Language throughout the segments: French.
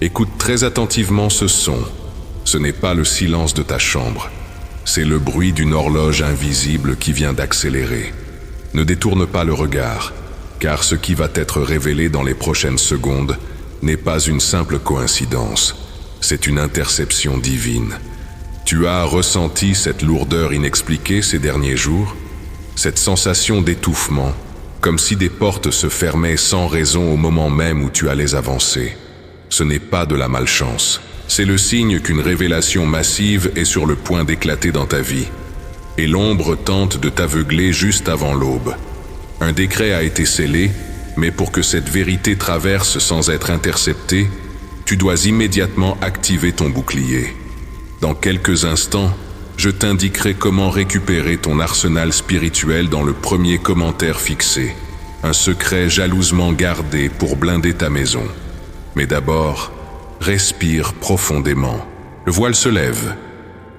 Écoute très attentivement ce son. Ce n'est pas le silence de ta chambre. C'est le bruit d'une horloge invisible qui vient d'accélérer. Ne détourne pas le regard, car ce qui va t'être révélé dans les prochaines secondes n'est pas une simple coïncidence. C'est une interception divine. Tu as ressenti cette lourdeur inexpliquée ces derniers jours? Cette sensation d'étouffement, comme si des portes se fermaient sans raison au moment même où tu allais avancer. Ce n'est pas de la malchance. C'est le signe qu'une révélation massive est sur le point d'éclater dans ta vie. Et l'ombre tente de t'aveugler juste avant l'aube. Un décret a été scellé, mais pour que cette vérité traverse sans être interceptée, tu dois immédiatement activer ton bouclier. Dans quelques instants, je t'indiquerai comment récupérer ton arsenal spirituel dans le premier commentaire fixé, un secret jalousement gardé pour blinder ta maison. Mais d'abord, respire profondément. Le voile se lève,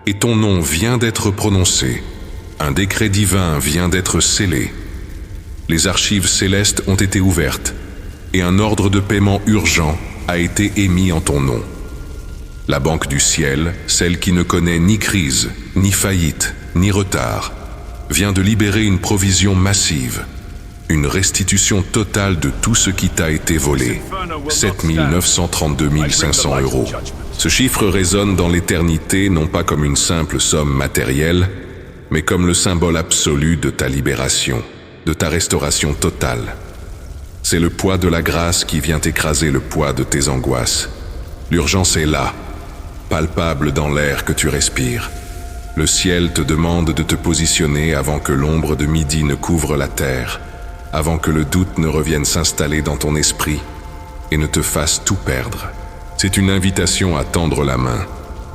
et ton nom vient d'être prononcé. Un décret divin vient d'être scellé. Les archives célestes ont été ouvertes, et un ordre de paiement urgent a été émis en ton nom. La banque du ciel, celle qui ne connaît ni crise, ni faillite, ni retard, vient de libérer une provision massive, une restitution totale de tout ce qui t'a été volé. 7 932 500 €. Ce chiffre résonne dans l'éternité non pas comme une simple somme matérielle, mais comme le symbole absolu de ta libération, de ta restauration totale. C'est le poids de la grâce qui vient écraser le poids de tes angoisses. L'urgence est là, palpable dans l'air que tu respires. Le ciel te demande de te positionner avant que l'ombre de midi ne couvre la terre, avant que le doute ne revienne s'installer dans ton esprit et ne te fasse tout perdre. C'est une invitation à tendre la main,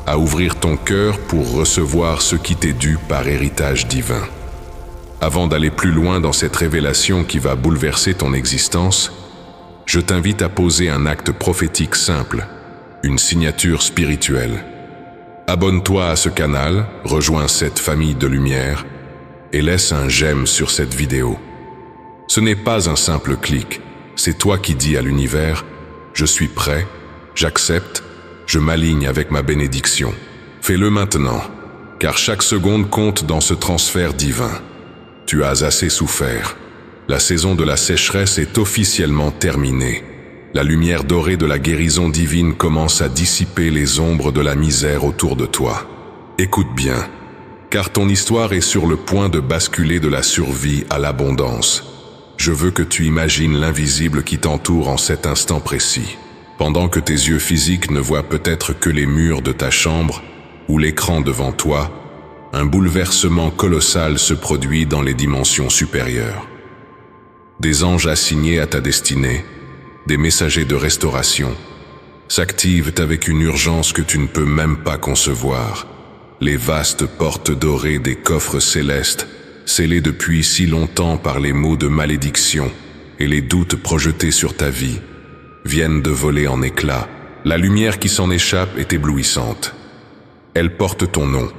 à ouvrir ton cœur pour recevoir ce qui t'est dû par héritage divin. Avant d'aller plus loin dans cette révélation qui va bouleverser ton existence, je t'invite à poser un acte prophétique simple, une signature spirituelle. Abonne-toi à ce canal, rejoins cette famille de lumière et laisse un j'aime sur cette vidéo. Ce n'est pas un simple clic, c'est toi qui dis à l'univers « Je suis prêt, j'accepte, je m'aligne avec ma bénédiction ». Fais-le maintenant, car chaque seconde compte dans ce transfert divin. Tu as assez souffert. La saison de la sécheresse est officiellement terminée. La lumière dorée de la guérison divine commence à dissiper les ombres de la misère autour de toi. Écoute bien, car ton histoire est sur le point de basculer de la survie à l'abondance. Je veux que tu imagines l'invisible qui t'entoure en cet instant précis. Pendant que tes yeux physiques ne voient peut-être que les murs de ta chambre ou l'écran devant toi, un bouleversement colossal se produit dans les dimensions supérieures. Des anges assignés à ta destinée, des messagers de restauration, s'activent avec une urgence que tu ne peux même pas concevoir. Les vastes portes dorées des coffres célestes, scellées depuis si longtemps par les mots de malédiction et les doutes projetés sur ta vie, viennent de voler en éclats. La lumière qui s'en échappe est éblouissante. Elle porte ton nom.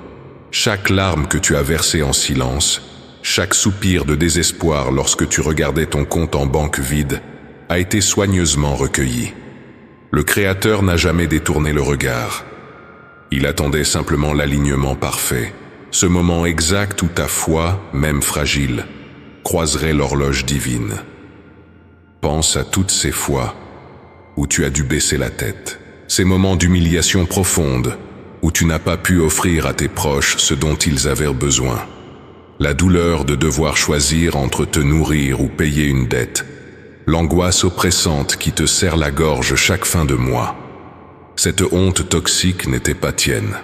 Chaque larme que tu as versée en silence, chaque soupir de désespoir lorsque tu regardais ton compte en banque vide, a été soigneusement recueilli. Le Créateur n'a jamais détourné le regard. Il attendait simplement l'alignement parfait, ce moment exact où ta foi, même fragile, croiserait l'horloge divine. Pense à toutes ces fois où tu as dû baisser la tête, ces moments d'humiliation profonde où tu n'as pas pu offrir à tes proches ce dont ils avaient besoin. La douleur de devoir choisir entre te nourrir ou payer une dette, l'angoisse oppressante qui te serre la gorge chaque fin de mois. Cette honte toxique n'était pas tienne.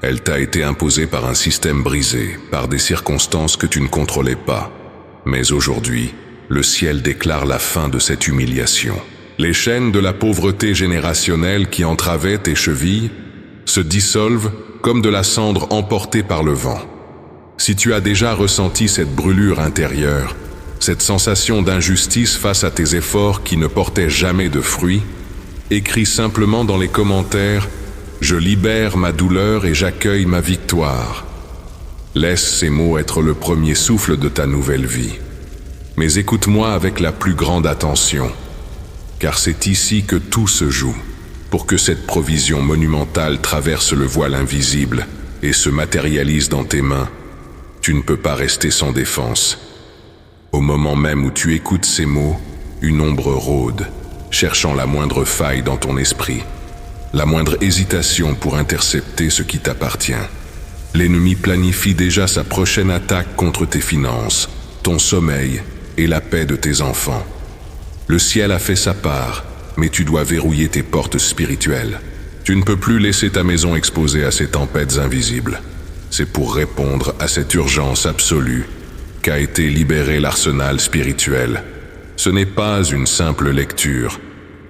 Elle t'a été imposée par un système brisé, par des circonstances que tu ne contrôlais pas. Mais aujourd'hui, le ciel déclare la fin de cette humiliation. Les chaînes de la pauvreté générationnelle qui entravaient tes chevilles se dissolvent comme de la cendre emportée par le vent. Si tu as déjà ressenti cette brûlure intérieure, cette sensation d'injustice face à tes efforts qui ne portaient jamais de fruits, écris simplement dans les commentaires « Je libère ma douleur et j'accueille ma victoire ». Laisse ces mots être le premier souffle de ta nouvelle vie. Mais écoute-moi avec la plus grande attention, car c'est ici que tout se joue. Pour que cette provision monumentale traverse le voile invisible et se matérialise dans tes mains, tu ne peux pas rester sans défense. Au moment même où tu écoutes ces mots, une ombre rôde, cherchant la moindre faille dans ton esprit, la moindre hésitation pour intercepter ce qui t'appartient. L'ennemi planifie déjà sa prochaine attaque contre tes finances, ton sommeil et la paix de tes enfants. Le ciel a fait sa part, mais tu dois verrouiller tes portes spirituelles. Tu ne peux plus laisser ta maison exposée à ces tempêtes invisibles. C'est pour répondre à cette urgence absolue qu'a été libéré l'arsenal spirituel. Ce n'est pas une simple lecture.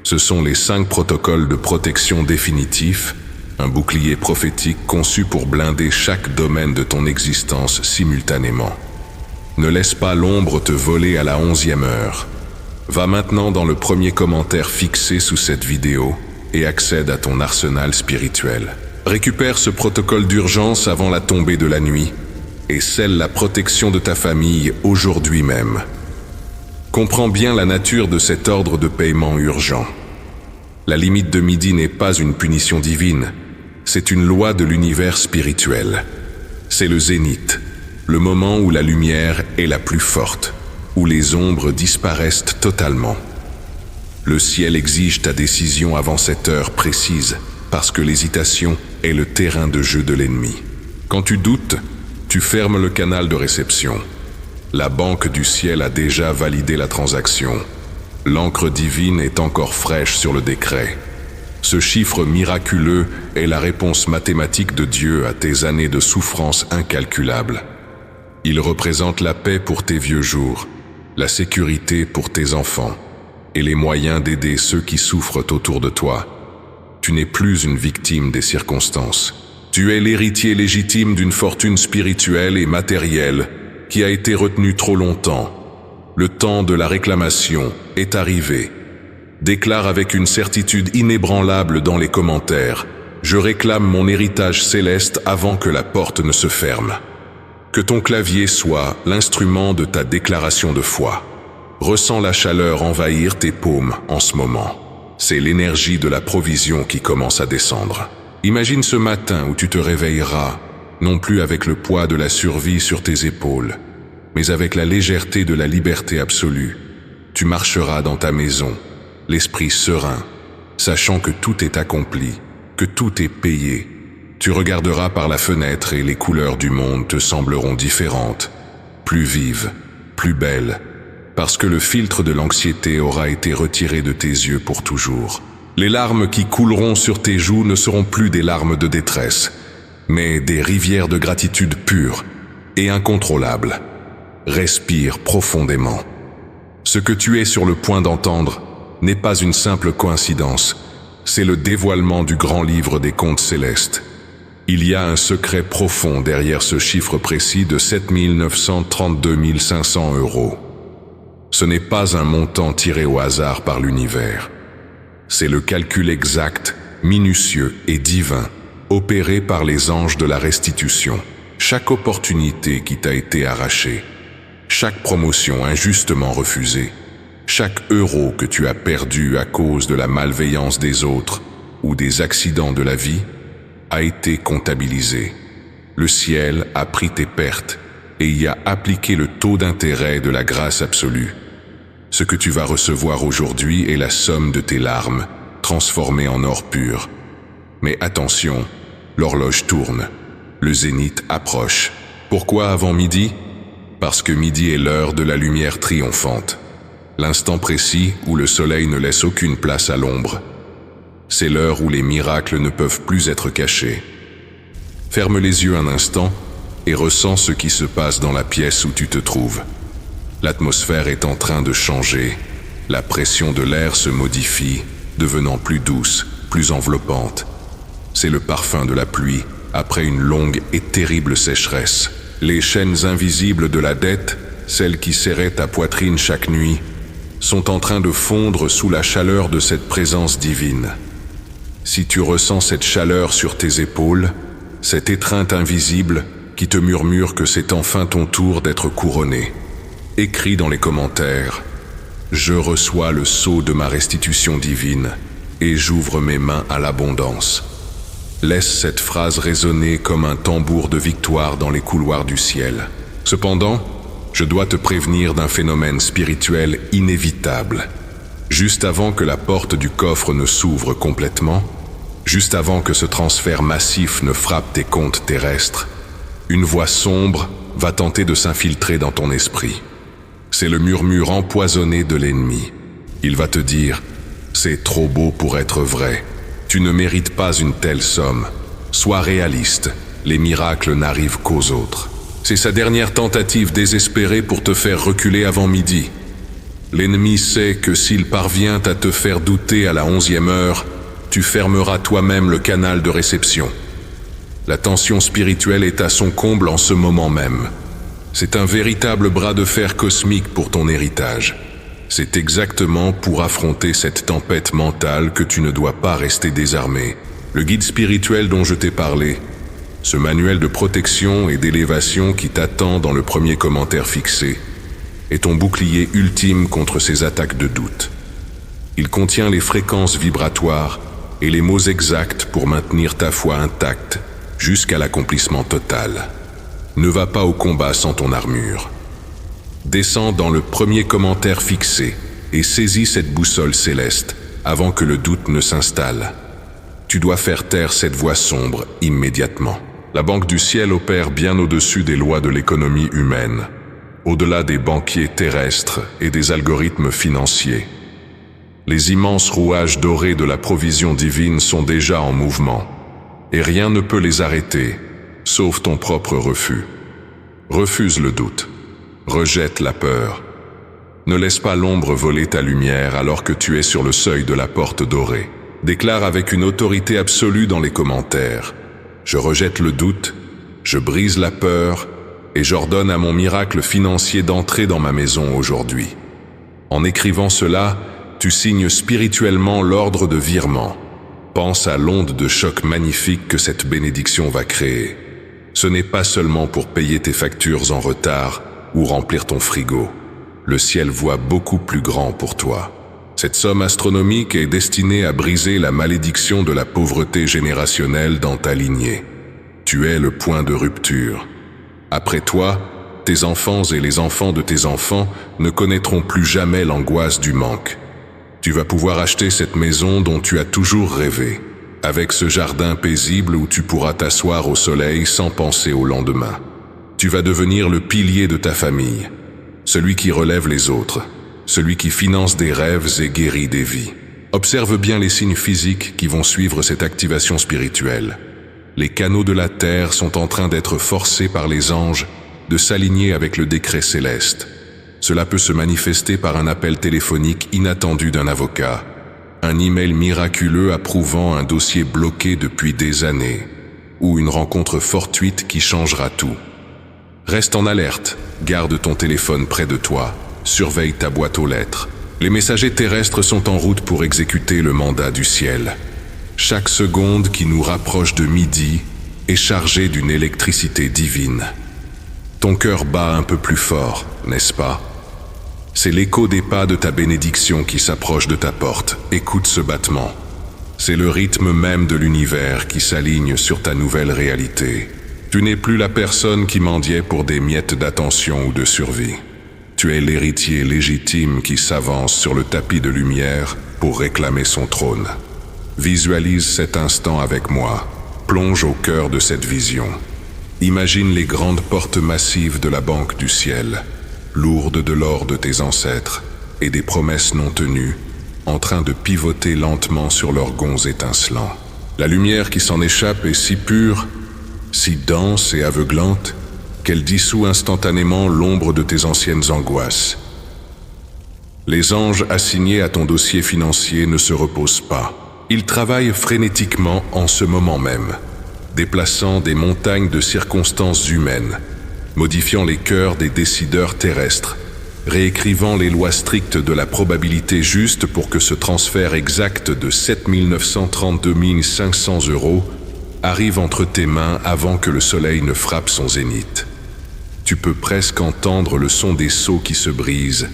Ce sont les 5 protocoles de protection définitifs, un bouclier prophétique conçu pour blinder chaque domaine de ton existence simultanément. Ne laisse pas l'ombre te voler à la 11e heure. Va maintenant dans le premier commentaire fixé sous cette vidéo et accède à ton arsenal spirituel. Récupère ce protocole d'urgence avant la tombée de la nuit et scelle la protection de ta famille aujourd'hui même. Comprends bien la nature de cet ordre de paiement urgent. La limite de midi n'est pas une punition divine, c'est une loi de l'univers spirituel. C'est le zénith, le moment où la lumière est la plus forte, où les ombres disparaissent totalement. Le ciel exige ta décision avant cette heure précise, parce que l'hésitation est le terrain de jeu de l'ennemi. Quand tu doutes, tu fermes le canal de réception. La banque du ciel a déjà validé la transaction. L'encre divine est encore fraîche sur le décret. Ce chiffre miraculeux est la réponse mathématique de Dieu à tes années de souffrance incalculables. Il représente la paix pour tes vieux jours, la sécurité pour tes enfants, et les moyens d'aider ceux qui souffrent autour de toi. Tu n'es plus une victime des circonstances. Tu es l'héritier légitime d'une fortune spirituelle et matérielle qui a été retenue trop longtemps. Le temps de la réclamation est arrivé. Déclare avec une certitude inébranlable dans les commentaires: je réclame mon héritage céleste avant que la porte ne se ferme. Que ton clavier soit l'instrument de ta déclaration de foi. Ressens la chaleur envahir tes paumes en ce moment. C'est l'énergie de la provision qui commence à descendre. Imagine ce matin où tu te réveilleras, non plus avec le poids de la survie sur tes épaules, mais avec la légèreté de la liberté absolue. Tu marcheras dans ta maison, l'esprit serein, sachant que tout est accompli, que tout est payé. Tu regarderas par la fenêtre et les couleurs du monde te sembleront différentes, plus vives, plus belles, parce que le filtre de l'anxiété aura été retiré de tes yeux pour toujours. Les larmes qui couleront sur tes joues ne seront plus des larmes de détresse, mais des rivières de gratitude pure et incontrôlable. Respire profondément. Ce que tu es sur le point d'entendre n'est pas une simple coïncidence, c'est le dévoilement du grand livre des contes célestes. Il y a un secret profond derrière ce chiffre précis de 7 932 500 €. Ce n'est pas un montant tiré au hasard par l'univers. C'est le calcul exact, minutieux et divin, opéré par les anges de la restitution. Chaque opportunité qui t'a été arrachée, chaque promotion injustement refusée, chaque euro que tu as perdu à cause de la malveillance des autres ou des accidents de la vie, a été comptabilisé. Le ciel a pris tes pertes et y a appliqué le taux d'intérêt de la grâce absolue. Ce que tu vas recevoir aujourd'hui est la somme de tes larmes, transformées en or pur. Mais attention, l'horloge tourne. Le zénith approche. Pourquoi avant midi? Parce que midi est l'heure de la lumière triomphante. L'instant précis où le soleil ne laisse aucune place à l'ombre. C'est l'heure où les miracles ne peuvent plus être cachés. Ferme les yeux un instant et ressens ce qui se passe dans la pièce où tu te trouves. L'atmosphère est en train de changer. La pression de l'air se modifie, devenant plus douce, plus enveloppante. C'est le parfum de la pluie après une longue et terrible sécheresse. Les chaînes invisibles de la dette, celles qui serraient ta poitrine chaque nuit, sont en train de fondre sous la chaleur de cette présence divine. Si tu ressens cette chaleur sur tes épaules, cette étreinte invisible qui te murmure que c'est enfin ton tour d'être couronné, écris dans les commentaires: je reçois le sceau de ma restitution divine et j'ouvre mes mains à l'abondance. Laisse cette phrase résonner comme un tambour de victoire dans les couloirs du ciel. Cependant, je dois te prévenir d'un phénomène spirituel inévitable. Juste avant que la porte du coffre ne s'ouvre complètement, juste avant que ce transfert massif ne frappe tes comptes terrestres, une voix sombre va tenter de s'infiltrer dans ton esprit. C'est le murmure empoisonné de l'ennemi. Il va te dire « C'est trop beau pour être vrai. Tu ne mérites pas une telle somme. Sois réaliste. Les miracles n'arrivent qu'aux autres. » C'est sa dernière tentative désespérée pour te faire reculer avant midi. L'ennemi sait que s'il parvient à te faire douter à la 11e heure, tu fermeras toi-même le canal de réception. La tension spirituelle est à son comble en ce moment même. C'est un véritable bras de fer cosmique pour ton héritage. C'est exactement pour affronter cette tempête mentale que tu ne dois pas rester désarmé. Le guide spirituel dont je t'ai parlé, ce manuel de protection et d'élévation qui t'attend dans le premier commentaire fixé, est ton bouclier ultime contre ces attaques de doute. Il contient les fréquences vibratoires et les mots exacts pour maintenir ta foi intacte jusqu'à l'accomplissement total. Ne va pas au combat sans ton armure. Descends dans le premier commentaire fixé et saisis cette boussole céleste avant que le doute ne s'installe. Tu dois faire taire cette voix sombre immédiatement. La Banque du Ciel opère bien au-dessus des lois de l'économie humaine, au-delà des banquiers terrestres et des algorithmes financiers. Les immenses rouages dorés de la provision divine sont déjà en mouvement, et rien ne peut les arrêter, sauf ton propre refus. Refuse le doute. Rejette la peur. Ne laisse pas l'ombre voler ta lumière alors que tu es sur le seuil de la porte dorée. Déclare avec une autorité absolue dans les commentaires. Je rejette le doute, je brise la peur et j'ordonne à mon miracle financier d'entrer dans ma maison aujourd'hui. En écrivant cela, tu signes spirituellement l'ordre de virement. Pense à l'onde de choc magnifique que cette bénédiction va créer. Ce n'est pas seulement pour payer tes factures en retard ou remplir ton frigo. Le ciel voit beaucoup plus grand pour toi. Cette somme astronomique est destinée à briser la malédiction de la pauvreté générationnelle dans ta lignée. Tu es le point de rupture. Après toi, tes enfants et les enfants de tes enfants ne connaîtront plus jamais l'angoisse du manque. Tu vas pouvoir acheter cette maison dont tu as toujours rêvé, avec ce jardin paisible où tu pourras t'asseoir au soleil sans penser au lendemain. Tu vas devenir le pilier de ta famille, celui qui relève les autres, celui qui finance des rêves et guérit des vies. Observe bien les signes physiques qui vont suivre cette activation spirituelle. Les canaux de la terre sont en train d'être forcés par les anges de s'aligner avec le décret céleste. Cela peut se manifester par un appel téléphonique inattendu d'un avocat, un email miraculeux approuvant un dossier bloqué depuis des années, ou une rencontre fortuite qui changera tout. Reste en alerte, garde ton téléphone près de toi, surveille ta boîte aux lettres. Les messagers terrestres sont en route pour exécuter le mandat du ciel. Chaque seconde qui nous rapproche de midi est chargée d'une électricité divine. Ton cœur bat un peu plus fort, n'est-ce pas? C'est l'écho des pas de ta bénédiction qui s'approche de ta porte. Écoute ce battement. C'est le rythme même de l'univers qui s'aligne sur ta nouvelle réalité. Tu n'es plus la personne qui mendiait pour des miettes d'attention ou de survie. Tu es l'héritier légitime qui s'avance sur le tapis de lumière pour réclamer son trône. Visualise cet instant avec moi. Plonge au cœur de cette vision. Imagine les grandes portes massives de la Banque du Ciel, lourdes de l'or de tes ancêtres et des promesses non tenues, en train de pivoter lentement sur leurs gonds étincelants. La lumière qui s'en échappe est si pure, si dense et aveuglante, qu'elle dissout instantanément l'ombre de tes anciennes angoisses. Les anges assignés à ton dossier financier ne se reposent pas. Ils travaillent frénétiquement en ce moment même, déplaçant des montagnes de circonstances humaines, modifiant les cœurs des décideurs terrestres, réécrivant les lois strictes de la probabilité juste pour que ce transfert exact de 7 932 500 € arrive entre tes mains avant que le soleil ne frappe son zénith. Tu peux presque entendre le son des seaux qui se brisent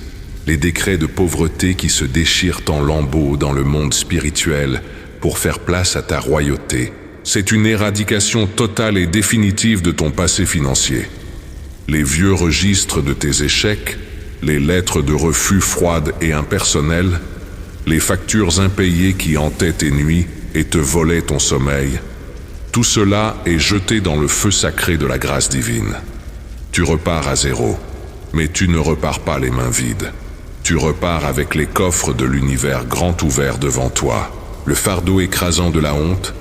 les décrets de pauvreté qui se déchirent en lambeaux dans le monde spirituel pour faire place à ta royauté. C'est une éradication totale et définitive de ton passé financier. Les vieux registres de tes échecs, les lettres de refus froides et impersonnelles, les factures impayées qui hantaient tes nuits et te volaient ton sommeil, tout cela est jeté dans le feu sacré de la grâce divine. Tu repars à zéro, mais tu ne repars pas les mains vides. Tu repars avec les coffres de l'univers grand ouverts devant toi. Le fardeau écrasant de la honte,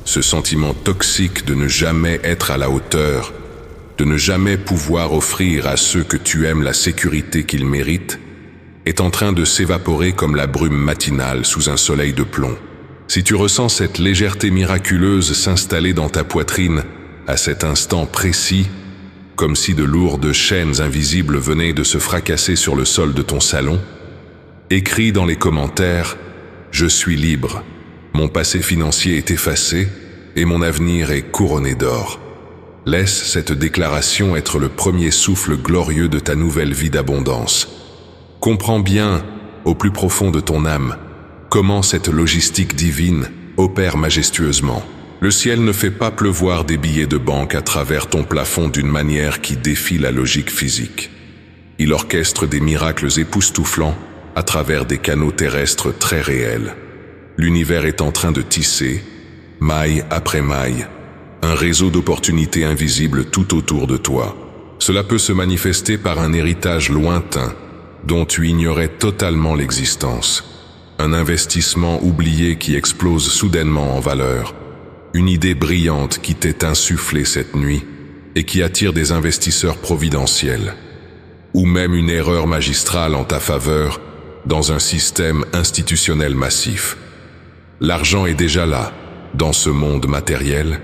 ce sentiment toxique de ne jamais être à la hauteur, de ne jamais pouvoir offrir à ceux que tu aimes la sécurité qu'ils méritent, est en train de s'évaporer comme la brume matinale sous un soleil de plomb. Si tu ressens cette légèreté miraculeuse s'installer dans ta poitrine à cet instant précis, comme si de lourdes chaînes invisibles venaient de se fracasser sur le sol de ton salon, écris dans les commentaires « Je suis libre, mon passé financier est effacé et mon avenir est couronné d'or ». Laisse cette déclaration être le premier souffle glorieux de ta nouvelle vie d'abondance. Comprends bien, au plus profond de ton âme, comment cette logistique divine opère majestueusement. Le ciel ne fait pas pleuvoir des billets de banque à travers ton plafond d'une manière qui défie la logique physique. Il orchestre des miracles époustouflants à travers des canaux terrestres très réels. L'univers est en train de tisser, maille après maille, un réseau d'opportunités invisibles tout autour de toi. Cela peut se manifester par un héritage lointain dont tu ignorais totalement l'existence. Un investissement oublié qui explose soudainement en valeur. Une idée brillante qui t'est insufflée cette nuit et qui attire des investisseurs providentiels. Ou même une erreur magistrale en ta faveur dans un système institutionnel massif. L'argent est déjà là, dans ce monde matériel.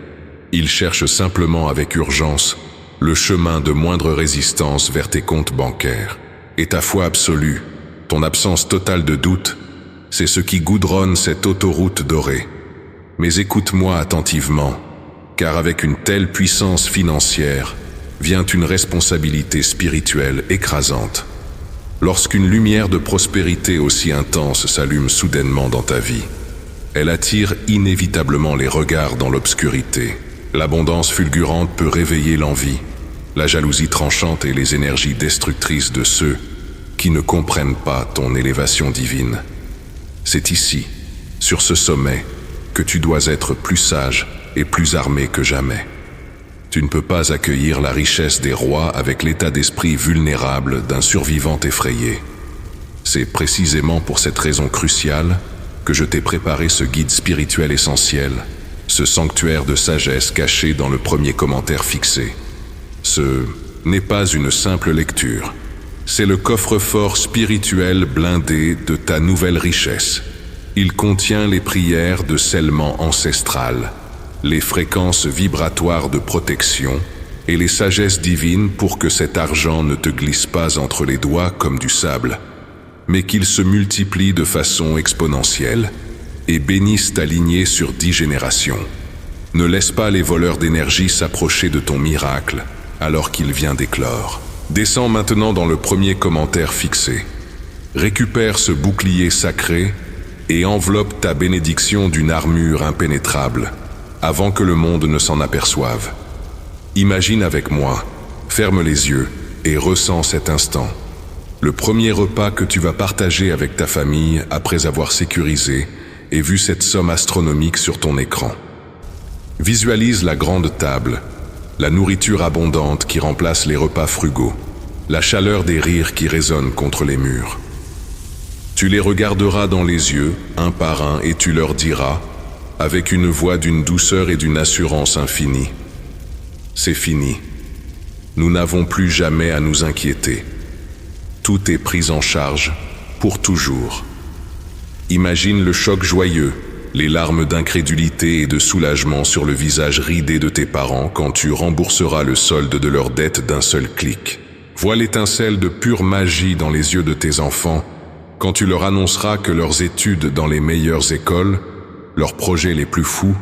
Il cherche simplement avec urgence le chemin de moindre résistance vers tes comptes bancaires. Et ta foi absolue, ton absence totale de doute, c'est ce qui goudronne cette autoroute dorée. Mais écoute-moi attentivement, car avec une telle puissance financière vient une responsabilité spirituelle écrasante. Lorsqu'une lumière de prospérité aussi intense s'allume soudainement dans ta vie, elle attire inévitablement les regards dans l'obscurité. L'abondance fulgurante peut réveiller l'envie, la jalousie tranchante et les énergies destructrices de ceux qui ne comprennent pas ton élévation divine. C'est ici, sur ce sommet, que tu dois être plus sage et plus armé que jamais. Tu ne peux pas accueillir la richesse des rois avec l'état d'esprit vulnérable d'un survivant effrayé. C'est précisément pour cette raison cruciale que je t'ai préparé ce guide spirituel essentiel, ce sanctuaire de sagesse caché dans le premier commentaire fixé. Ce n'est pas une simple lecture, c'est le coffre-fort spirituel blindé de ta nouvelle richesse. Il contient les prières de scellement ancestral, les fréquences vibratoires de protection et les sagesses divines pour que cet argent ne te glisse pas entre les doigts comme du sable, mais qu'il se multiplie de façon exponentielle et bénisse ta lignée sur 10 générations. Ne laisse pas les voleurs d'énergie s'approcher de ton miracle alors qu'il vient d'éclore. Descends maintenant dans le premier commentaire fixé. Récupère ce bouclier sacré et enveloppe ta bénédiction d'une armure impénétrable, avant que le monde ne s'en aperçoive. Imagine avec moi, ferme les yeux et ressens cet instant. Le premier repas que tu vas partager avec ta famille après avoir sécurisé et vu cette somme astronomique sur ton écran. Visualise la grande table, la nourriture abondante qui remplace les repas frugaux, la chaleur des rires qui résonnent contre les murs. Tu les regarderas dans les yeux, un par un, et tu leur diras, avec une voix d'une douceur et d'une assurance infinie, « C'est fini. Nous n'avons plus jamais à nous inquiéter. Tout est pris en charge, pour toujours. » Imagine le choc joyeux, les larmes d'incrédulité et de soulagement sur le visage ridé de tes parents quand tu rembourseras le solde de leurs dettes d'un seul clic. Vois l'étincelle de pure magie dans les yeux de tes enfants quand tu leur annonceras que leurs études dans les meilleures écoles, leurs projets les plus fous,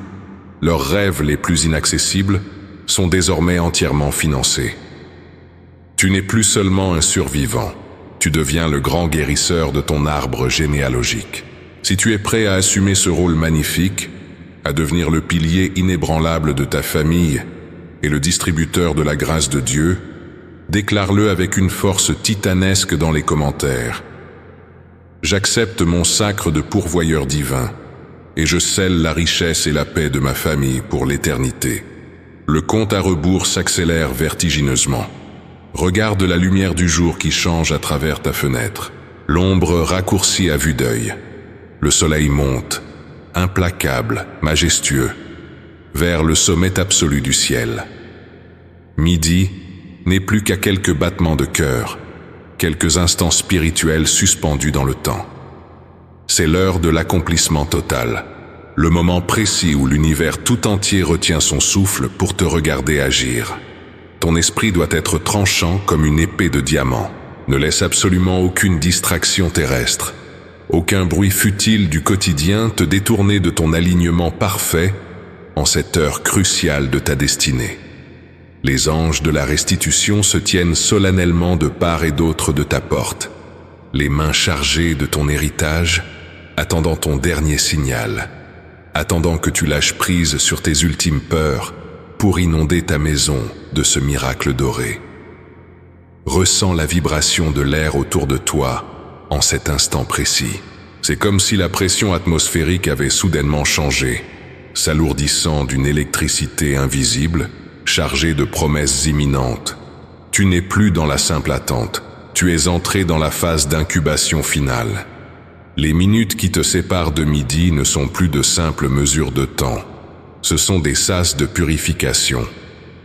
leurs rêves les plus inaccessibles sont désormais entièrement financés. Tu n'es plus seulement un survivant, tu deviens le grand guérisseur de ton arbre généalogique. Si tu es prêt à assumer ce rôle magnifique, à devenir le pilier inébranlable de ta famille et le distributeur de la grâce de Dieu, déclare-le avec une force titanesque dans les commentaires. J'accepte mon sacre de pourvoyeur divin, et je scelle la richesse et la paix de ma famille pour l'éternité. Le compte à rebours s'accélère vertigineusement. Regarde la lumière du jour qui change à travers ta fenêtre. L'ombre raccourcit à vue d'œil. Le soleil monte, implacable, majestueux, vers le sommet absolu du ciel. Midi n'est plus qu'à quelques battements de cœur, quelques instants spirituels suspendus dans le temps. C'est l'heure de l'accomplissement total, le moment précis où l'univers tout entier retient son souffle pour te regarder agir. Ton esprit doit être tranchant comme une épée de diamant. Ne laisse absolument aucune distraction terrestre, aucun bruit futile du quotidien te détourner de ton alignement parfait en cette heure cruciale de ta destinée. Les anges de la restitution se tiennent solennellement de part et d'autre de ta porte, les mains chargées de ton héritage, attendant ton dernier signal, attendant que tu lâches prise sur tes ultimes peurs pour inonder ta maison de ce miracle doré. Ressens la vibration de l'air autour de toi en cet instant précis. C'est comme si la pression atmosphérique avait soudainement changé, s'alourdissant d'une électricité invisible, chargée de promesses imminentes. Tu n'es plus dans la simple attente, tu es entré dans la phase d'incubation finale. Les minutes qui te séparent de midi ne sont plus de simples mesures de temps. Ce sont des sas de purification.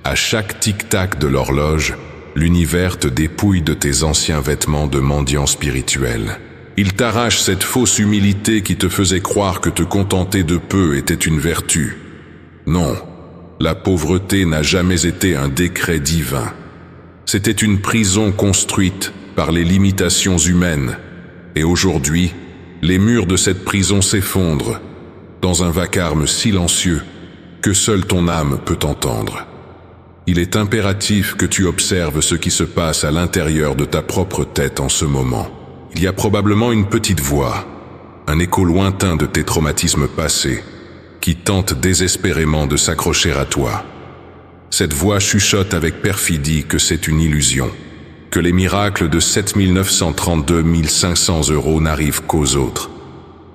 À chaque tic-tac de l'horloge, l'univers te dépouille de tes anciens vêtements de mendiant spirituel. Il t'arrache cette fausse humilité qui te faisait croire que te contenter de peu était une vertu. Non, la pauvreté n'a jamais été un décret divin. C'était une prison construite par les limitations humaines. Et aujourd'hui, les murs de cette prison s'effondrent dans un vacarme silencieux que seule ton âme peut entendre. Il est impératif que tu observes ce qui se passe à l'intérieur de ta propre tête en ce moment. Il y a probablement une petite voix, un écho lointain de tes traumatismes passés, qui tente désespérément de s'accrocher à toi. Cette voix chuchote avec perfidie que c'est une illusion, que les miracles de 7 932 500 € n'arrivent qu'aux autres,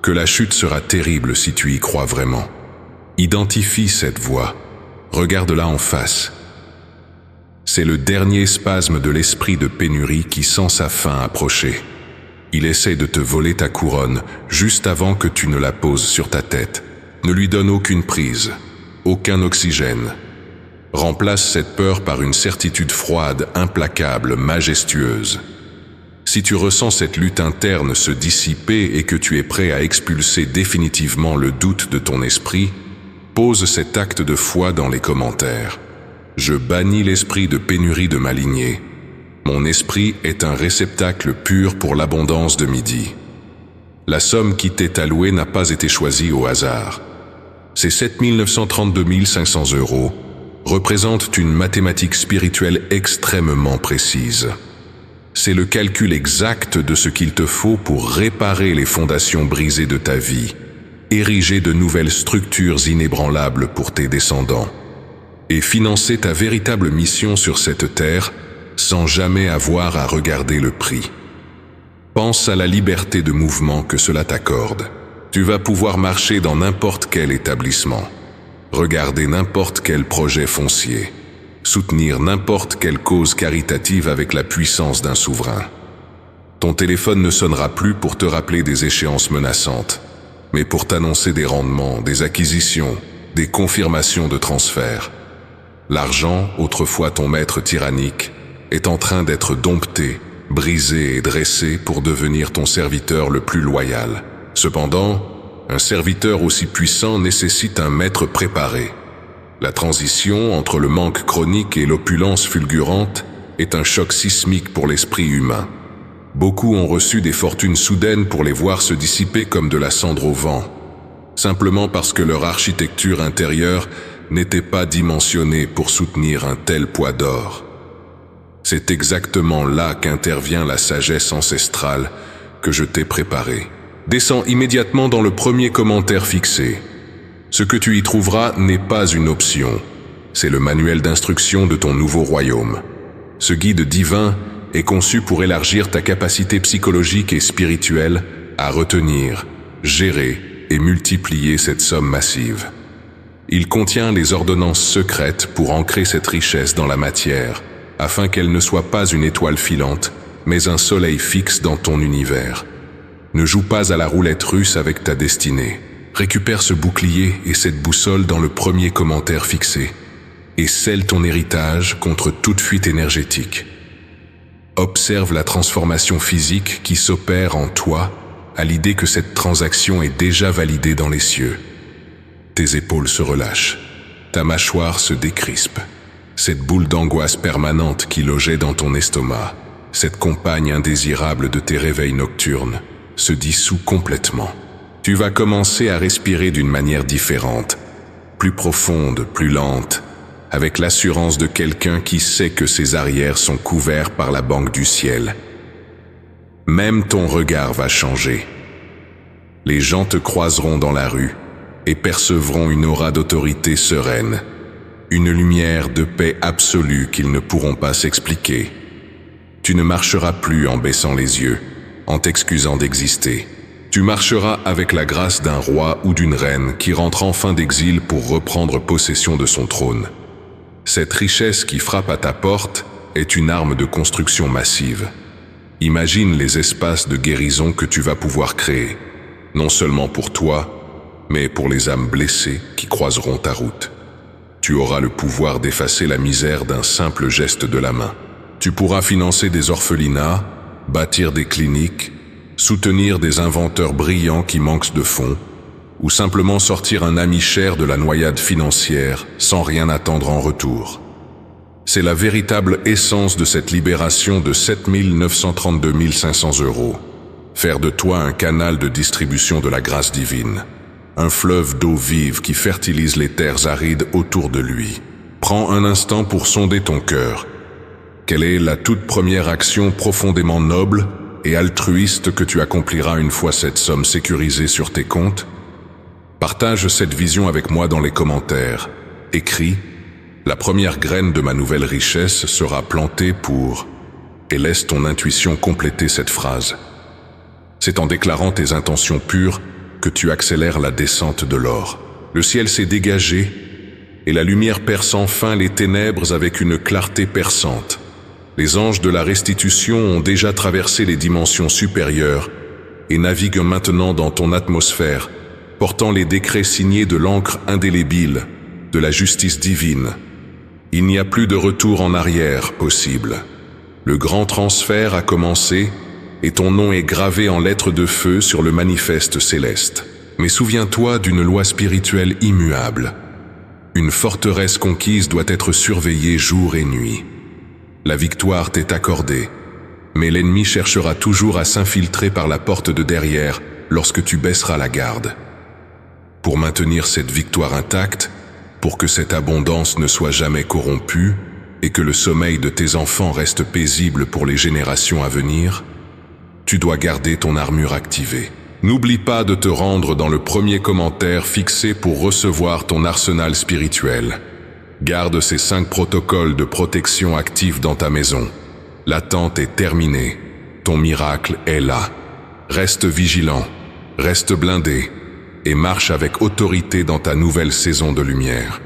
que la chute sera terrible si tu y crois vraiment. Identifie cette voix, regarde-la en face. C'est le dernier spasme de l'esprit de pénurie qui sent sa fin approcher. Il essaie de te voler ta couronne juste avant que tu ne la poses sur ta tête. Ne lui donne aucune prise, aucun oxygène. Remplace cette peur par une certitude froide, implacable, majestueuse. Si tu ressens cette lutte interne se dissiper et que tu es prêt à expulser définitivement le doute de ton esprit, pose cet acte de foi dans les commentaires. Je bannis l'esprit de pénurie de ma lignée. Mon esprit est un réceptacle pur pour l'abondance de midi. La somme qui t'est allouée n'a pas été choisie au hasard. Ces 7 932 500 € représentent une mathématique spirituelle extrêmement précise. C'est le calcul exact de ce qu'il te faut pour réparer les fondations brisées de ta vie, ériger de nouvelles structures inébranlables pour tes descendants, et financer ta véritable mission sur cette terre sans jamais avoir à regarder le prix. Pense à la liberté de mouvement que cela t'accorde. Tu vas pouvoir marcher dans n'importe quel établissement, regarder n'importe quel projet foncier, soutenir n'importe quelle cause caritative avec la puissance d'un souverain. Ton téléphone ne sonnera plus pour te rappeler des échéances menaçantes, mais pour t'annoncer des rendements, des acquisitions, des confirmations de transfert. L'argent, autrefois ton maître tyrannique, est en train d'être dompté, brisé et dressé pour devenir ton serviteur le plus loyal. Cependant, un serviteur aussi puissant nécessite un maître préparé. La transition entre le manque chronique et l'opulence fulgurante est un choc sismique pour l'esprit humain. Beaucoup ont reçu des fortunes soudaines pour les voir se dissiper comme de la cendre au vent, simplement parce que leur architecture intérieure n'était pas dimensionnée pour soutenir un tel poids d'or. C'est exactement là qu'intervient la sagesse ancestrale que je t'ai préparée. Descends immédiatement dans le premier commentaire fixé. Ce que tu y trouveras n'est pas une option, c'est le manuel d'instruction de ton nouveau royaume. Ce guide divin est conçu pour élargir ta capacité psychologique et spirituelle à retenir, gérer et multiplier cette somme massive. Il contient les ordonnances secrètes pour ancrer cette richesse dans la matière, afin qu'elle ne soit pas une étoile filante, mais un soleil fixe dans ton univers. Ne joue pas à la roulette russe avec ta destinée. Récupère ce bouclier et cette boussole dans le premier commentaire fixé, et scelle ton héritage contre toute fuite énergétique. Observe la transformation physique qui s'opère en toi à l'idée que cette transaction est déjà validée dans les cieux. Tes épaules se relâchent, ta mâchoire se décrispe. Cette boule d'angoisse permanente qui logeait dans ton estomac, cette compagne indésirable de tes réveils nocturnes, se dissout complètement. Tu vas commencer à respirer d'une manière différente, plus profonde, plus lente, avec l'assurance de quelqu'un qui sait que ses arrières sont couverts par la banque du ciel. Même ton regard va changer. Les gens te croiseront dans la rue et percevront une aura d'autorité sereine, une lumière de paix absolue qu'ils ne pourront pas s'expliquer. Tu ne marcheras plus en baissant les yeux, en t'excusant d'exister. Tu marcheras avec la grâce d'un roi ou d'une reine qui rentre enfin d'exil pour reprendre possession de son trône. Cette richesse qui frappe à ta porte est une arme de construction massive. Imagine les espaces de guérison que tu vas pouvoir créer, non seulement pour toi, mais pour les âmes blessées qui croiseront ta route. Tu auras le pouvoir d'effacer la misère d'un simple geste de la main. Tu pourras financer des orphelinats, bâtir des cliniques, soutenir des inventeurs brillants qui manquent de fonds, ou simplement sortir un ami cher de la noyade financière sans rien attendre en retour. C'est la véritable essence de cette libération de 7 932 500 €. Faire de toi un canal de distribution de la grâce divine. Un fleuve d'eau vive qui fertilise les terres arides autour de lui. Prends un instant pour sonder ton cœur. Quelle est la toute première action profondément noble et altruiste que tu accompliras une fois cette somme sécurisée sur tes comptes? Partage cette vision avec moi dans les commentaires. Écris « La première graine de ma nouvelle richesse sera plantée pour… » et laisse ton intuition compléter cette phrase. C'est en déclarant tes intentions pures que tu accélères la descente de l'or. Le ciel s'est dégagé et la lumière perce enfin les ténèbres avec une clarté perçante. Les anges de la restitution ont déjà traversé les dimensions supérieures et naviguent maintenant dans ton atmosphère, portant les décrets signés de l'encre indélébile de la justice divine. Il n'y a plus de retour en arrière possible. Le grand transfert a commencé et ton nom est gravé en lettres de feu sur le manifeste céleste. Mais souviens-toi d'une loi spirituelle immuable. Une forteresse conquise doit être surveillée jour et nuit. La victoire t'est accordée, mais l'ennemi cherchera toujours à s'infiltrer par la porte de derrière lorsque tu baisseras la garde. Pour maintenir cette victoire intacte, pour que cette abondance ne soit jamais corrompue et que le sommeil de tes enfants reste paisible pour les générations à venir, tu dois garder ton armure activée. N'oublie pas de te rendre dans le premier commentaire fixé pour recevoir ton arsenal spirituel. Garde ces 5 protocoles de protection actifs dans ta maison. L'attente est terminée. Ton miracle est là. Reste vigilant, reste blindé et marche avec autorité dans ta nouvelle saison de lumière.